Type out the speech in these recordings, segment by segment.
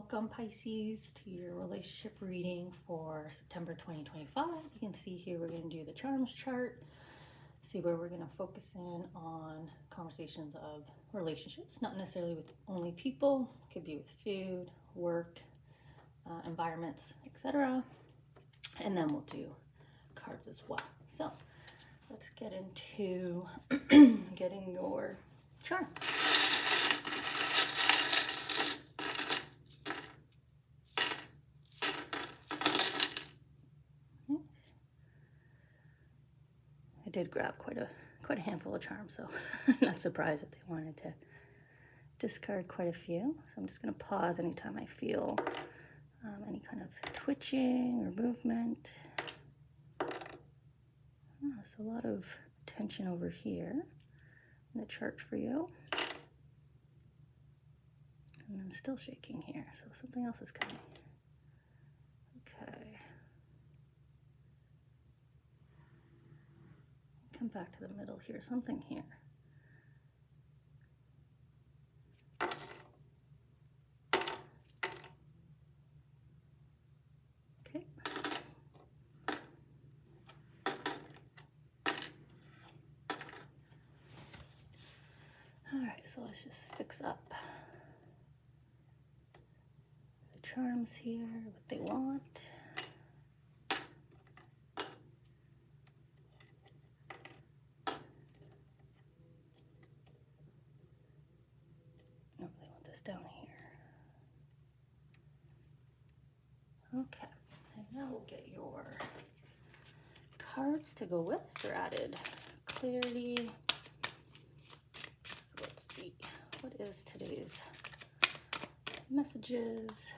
Welcome, Pisces, to your relationship reading for September 2025. You can see here we're going to do the charms chart, see where we're going to focus in on conversations of relationships, not necessarily with only people, it could be with food, work, environments, etc. And then we'll do cards as well. So let's get into getting your charms. I did grab quite a handful of charms, so I'm not surprised that they wanted to discard quite a few. So I'm just going to pause anytime I feel any kind of twitching or movement. There's a lot of tension over here in the chart for you. And then still shaking here, so something else is coming. Okay. Come back to the middle here, something here. Okay. All right, so let's just fix up the charms here, what they want. Down here. Okay, and now we'll get your cards to go with for added clarity. So let's see, what is today's messages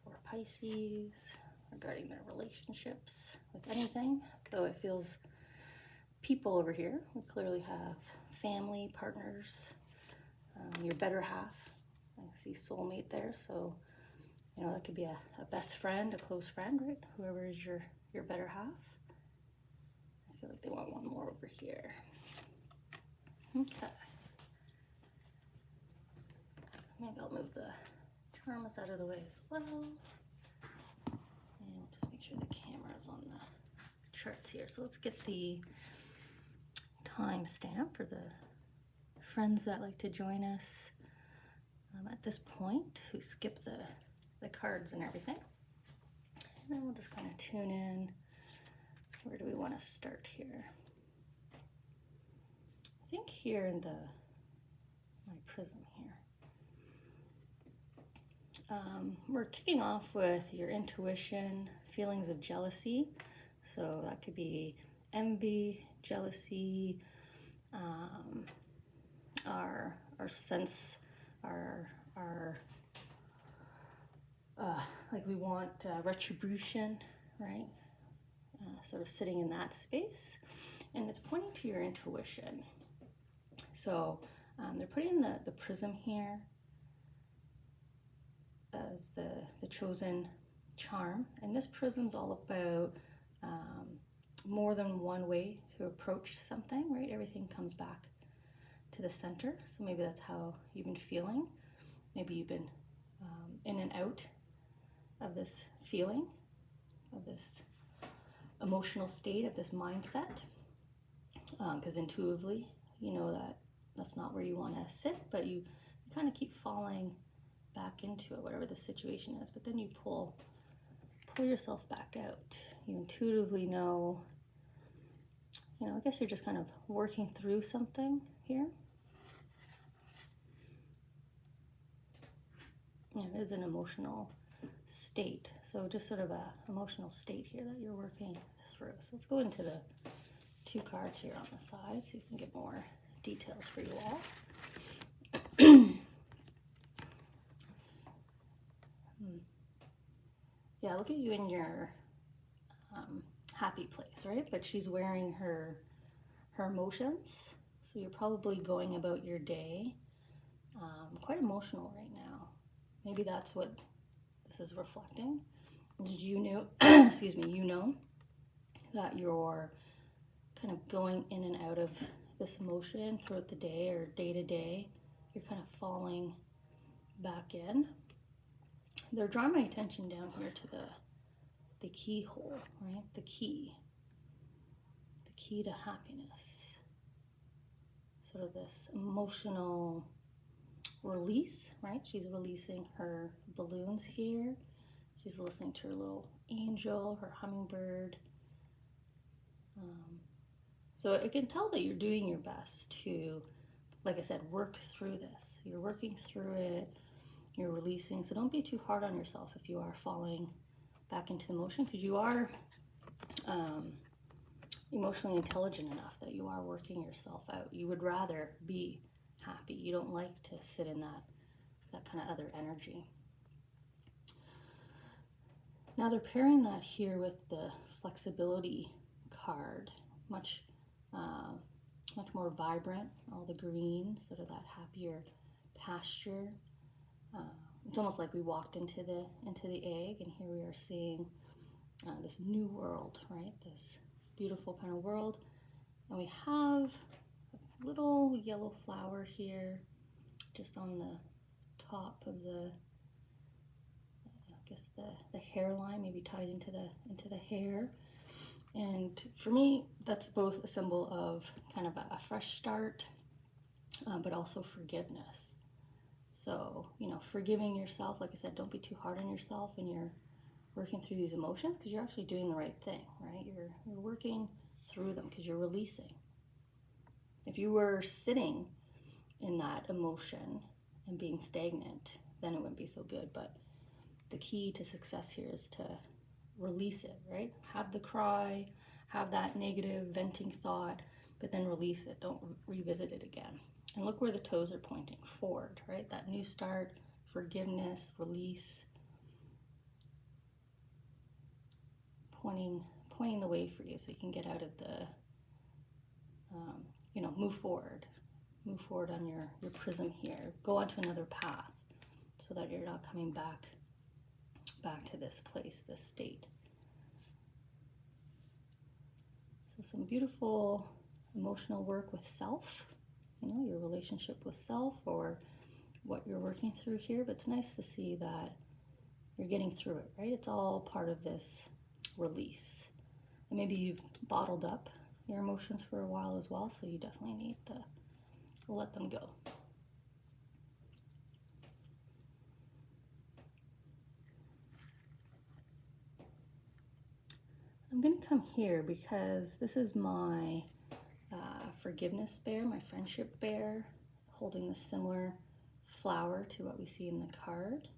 for Pisces regarding their relationships with anything? Though it feels people over here. We clearly have family, partners, your better half. I see soulmate there, so you know that could be a best friend, a close friend, right? Whoever is your better half. I feel like they want one more over here. Okay. Maybe I'll move the charms out of the way as well. And we'll just make sure the camera's on the charts here. So let's get the timestamp for the friends that like to join us at this point, who skip the cards and everything. And then we'll just kind of tune in. Where do we want to start here? I think here in my prism here. We're kicking off with your intuition, feelings of jealousy. So that could be envy, jealousy, our sense, like we want retribution, right? Sort of sitting in that space, and it's pointing to your intuition. So they're putting the prism here as the chosen charm, and this prism's all about more than one way to approach something, right? Everything comes back to the center. So maybe that's how you've been feeling. Maybe you've been in and out of this feeling, of this emotional state, of this mindset, because intuitively you know that that's not where you want to sit, but you kind of keep falling back into it, whatever the situation is, but then you pull yourself back out. You intuitively know, you know, I guess you're just kind of working through something here. Yeah, it is an emotional state. So just sort of a emotional state here that you're working through. So let's go into the two cards here on the side so you can get more details for you all. Yeah, look at you in your happy place, right? But she's wearing her emotions. So you're probably going about your day quite emotional right now. Maybe that's what this is reflecting. Did you know, excuse me, you know that you're kind of going in and out of this emotion throughout the day or day to day. You're kind of falling back in. they're drawing my attention down here to the keyhole, right? The key to happiness. Sort of this emotional release, right? She's releasing her balloons here. She's listening to her little angel, her hummingbird. So I can tell that you're doing your best to, like I said, work through this. You're working through it, you're releasing. So don't be too hard on yourself if you are falling back into emotion, because you are emotionally intelligent enough that you are working yourself out. You would rather be happy. You don't like to sit in that kind of other energy. Now they're pairing that here with the flexibility card, much more vibrant, all the greens, sort of that happier pasture. It's almost like we walked into the egg, and here we are seeing this new world, right? This beautiful kind of world. And we have a little yellow flower here, just on the top of the, I guess the hairline, maybe tied into the hair. And for me, that's both a symbol of kind of a fresh start, but also forgiveness. So, forgiving yourself, like I said, don't be too hard on yourself when you're working through these emotions, because you're actually doing the right thing, right? You're working through them because you're releasing. If you were sitting in that emotion and being stagnant, then it wouldn't be so good. But the key to success here is to release it, right? Have the cry, have that negative venting thought, but then release it. Don't revisit it again. And look where the toes are pointing, forward, right? That new start, forgiveness, release, pointing the way for you so you can get out of the, move forward. Move forward on your prism here. Go onto another path so that you're not coming back to this place, this state. So some beautiful emotional work with self, your relationship with self, or what you're working through here. But it's nice to see that you're getting through it, right? It's all part of this release. And maybe you've bottled up your emotions for a while as well, so you definitely need to let them go. I'm going to come here because this is my forgiveness bear, my friendship bear, holding the similar flower to what we see in the card.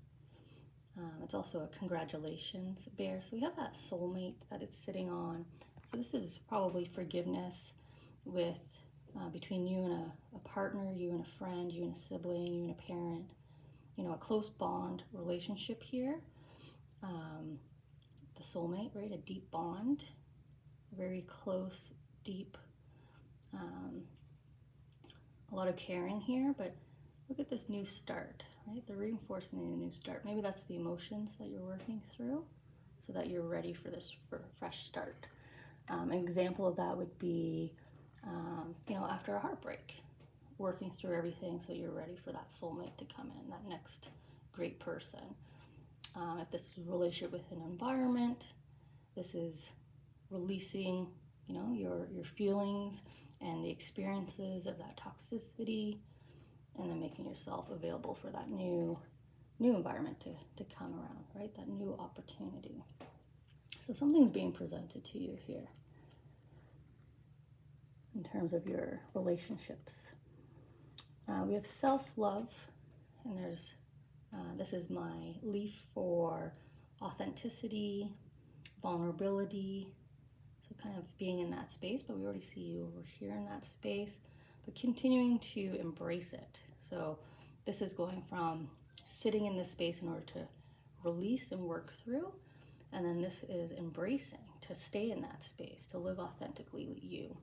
It's also a congratulations bear. So we have that soulmate that it's sitting on. So this is probably forgiveness with between you and a partner, you and a friend, you and a sibling, you and a parent, a close bond relationship here. The soulmate, right? A deep bond, very close, deep, a lot of caring here, but look at this new start, right? They're reinforcing the new start. Maybe that's the emotions that you're working through so that you're ready for this fresh start. An example of that would be, after a heartbreak, working through everything so you're ready for that soulmate to come in, that next great person. If this is a relationship with an environment, this is releasing, your feelings and the experiences of that toxicity, and then making yourself available for that new environment to come around, right? That new opportunity. So something's being presented to you here in terms of your relationships. We have self-love, and there's this is my leaf for authenticity, vulnerability, so kind of being in that space, but we already see you over here in that space, but continuing to embrace it. So this is going from sitting in this space in order to release and work through, and then this is embracing, to stay in that space, to live authentically you,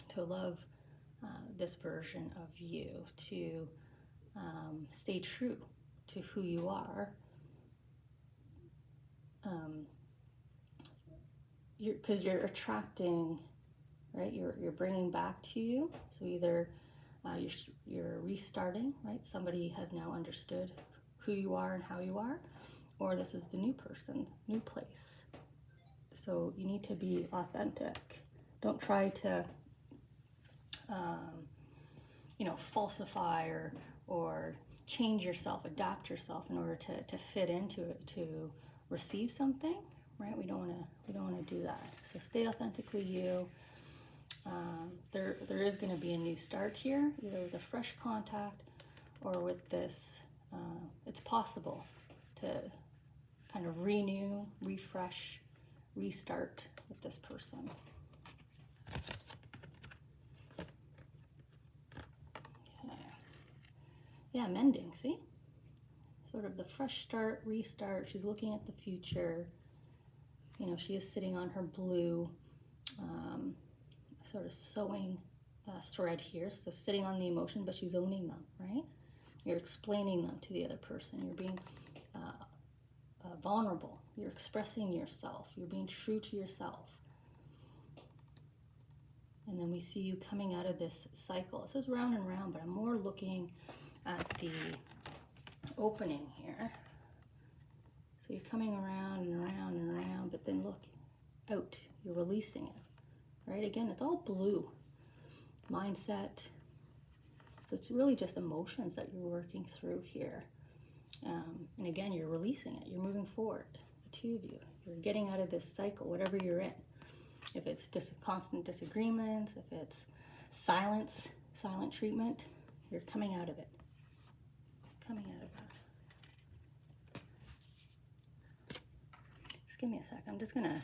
to love this version of you, to stay true to who you are, because you're attracting, right? You're bringing back to you. So either you're restarting, right? Somebody has now understood who you are and how you are, or this is the new person, new place. So you need to be authentic. Don't try to, you know, falsify or change yourself, adapt yourself in order to fit into it, to receive something, right? We don't want to do that. So stay authentically you. There is going to be a new start here, either with a fresh contact or with this. It's possible to kind of renew, refresh, restart with this person. Okay. Yeah, mending, see? Sort of the fresh start, restart. She's looking at the future. You know, she is sitting on her blue sort of sewing thread here. So sitting on the emotion, but she's owning them, right? You're explaining them to the other person. You're being vulnerable. You're expressing yourself. You're being true to yourself. And then we see you coming out of this cycle. It says round and round, but I'm more looking at the opening here. So you're coming around and around and around, but then look, out. You're releasing it, right? Again, it's all blue. Mindset. So it's really just emotions that you're working through here. And again, you're releasing it. You're moving forward, the two of you. You're getting out of this cycle, whatever you're in. If it's constant disagreements, if it's silent treatment, you're coming out of it. Coming out of that. Just give me a sec. I'm just gonna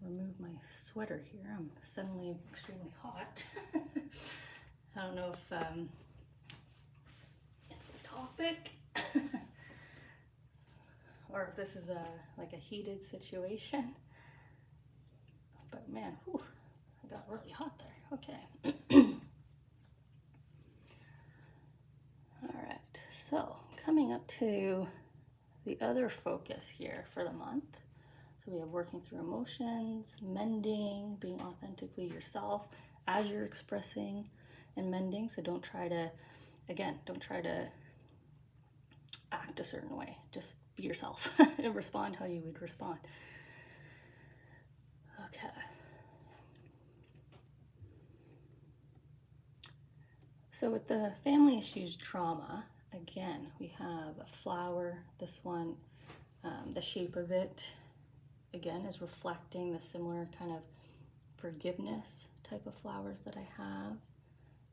remove my sweater here. I'm suddenly extremely hot. I don't know if it's the topic or if this is like a heated situation. But man, whew, I got really hot there. Okay. All right, so coming up to the other focus here for the month. So we have working through emotions, mending, being authentically yourself as you're expressing and mending. So don't try to act a certain way. Just be yourself and respond how you would respond. Okay. So with the family issues trauma, again, we have a flower. This one, the shape of it, again, is reflecting the similar kind of forgiveness type of flowers that I have.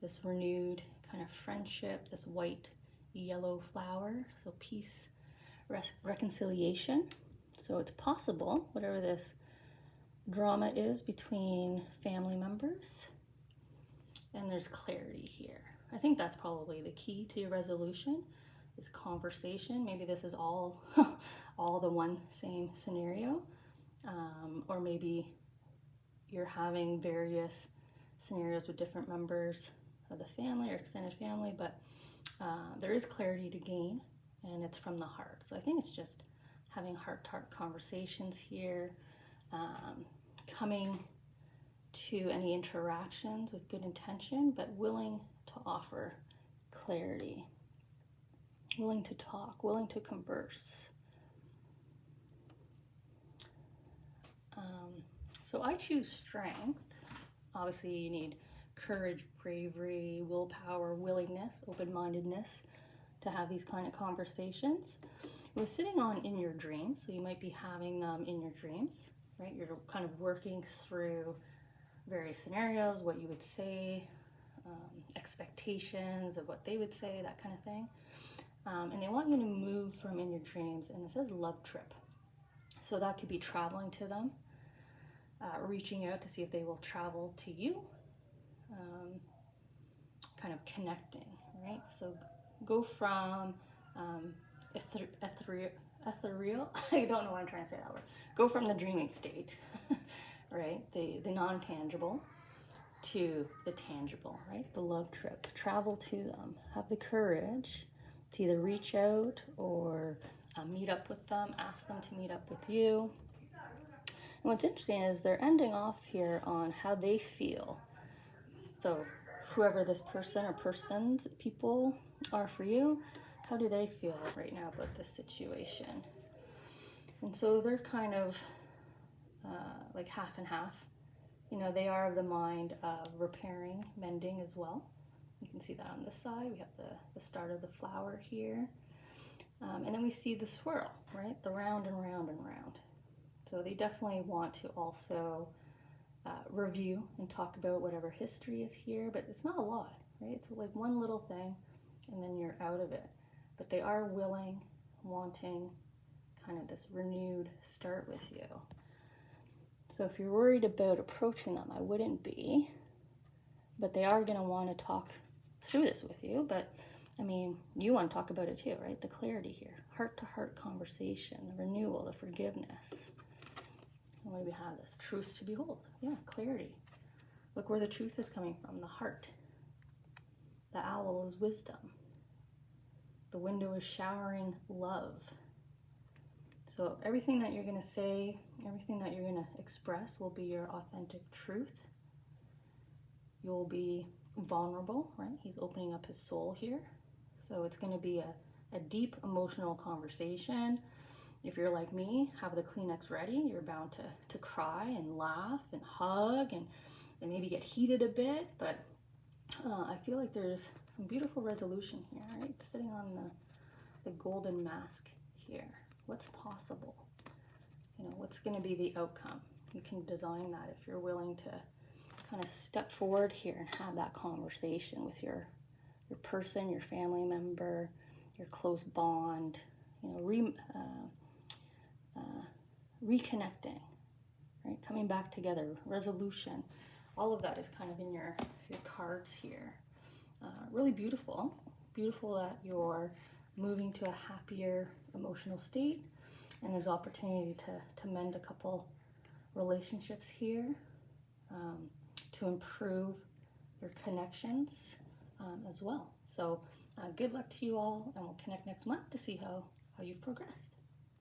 This renewed kind of friendship, this white yellow flower, so peace, reconciliation. So it's possible, whatever this drama is between family members, and there's clarity here. I think that's probably the key to your resolution, is conversation. Maybe this is all the one same scenario, or maybe you're having various scenarios with different members of the family or extended family, but there is clarity to gain, and it's from the heart. So I think it's just having heart-to-heart conversations here, coming to any interactions with good intention, but willing to offer clarity, willing to talk, willing to converse. So I choose strength. Obviously you need courage, bravery, willpower, willingness, open-mindedness to have these kind of conversations. It was sitting on in your dreams, so you might be having them in your dreams, right? You're kind of working through various scenarios, what you would say, expectations of what they would say, that kind of thing. And they want you to move from in your dreams, and it says love trip. So that could be traveling to them, reaching out to see if they will travel to you, kind of connecting, right? So go from ethereal, I don't know why I'm trying to say that word. Go from the dreaming state, right? The non-tangible to the tangible, right? The love trip. Travel to them. Have the courage to either reach out or meet up with them, ask them to meet up with you. And what's interesting is they're ending off here on how they feel. So whoever this person or persons, people are for you, how do they feel right now about this situation? And so they're kind of like half and half. You know, they are of the mind of repairing, mending as well. You can see that on this side. We have the start of the flower here. And then we see the swirl, right? The round and round and round. So they definitely want to also review and talk about whatever history is here, but it's not a lot, right? It's like one little thing and then you're out of it. But they are willing, wanting kind of this renewed start with you. So if you're worried about approaching them, I wouldn't be, but they are going to want to talk through this with you. But I mean, you want to talk about it too, right? The clarity here, heart-to-heart conversation, the renewal, the forgiveness. And what do we have? This truth to behold. Yeah, clarity. Look where the truth is coming from, the heart. The owl is wisdom. The window is showering love. So everything that you're going to say, everything that you're going to express will be your authentic truth. You'll be vulnerable, right? He's opening up his soul here. So it's going to be a deep emotional conversation. If you're like me, have the Kleenex ready. You're bound to cry and laugh and hug and maybe get heated a bit. But I feel like there's some beautiful resolution here, right? Sitting on the golden mask here. What's possible? You know, what's going to be the outcome? You can design that if you're willing to kind of step forward here and have that conversation with your person, your family member, your close bond, you know, reconnecting, right? Coming back together, resolution. All of that is kind of in your cards here. Really beautiful. Beautiful that you're moving to a happier emotional state, and there's opportunity to mend a couple relationships here, to improve your connections as well. So good luck to you all, and we'll connect next month to see how you've progressed.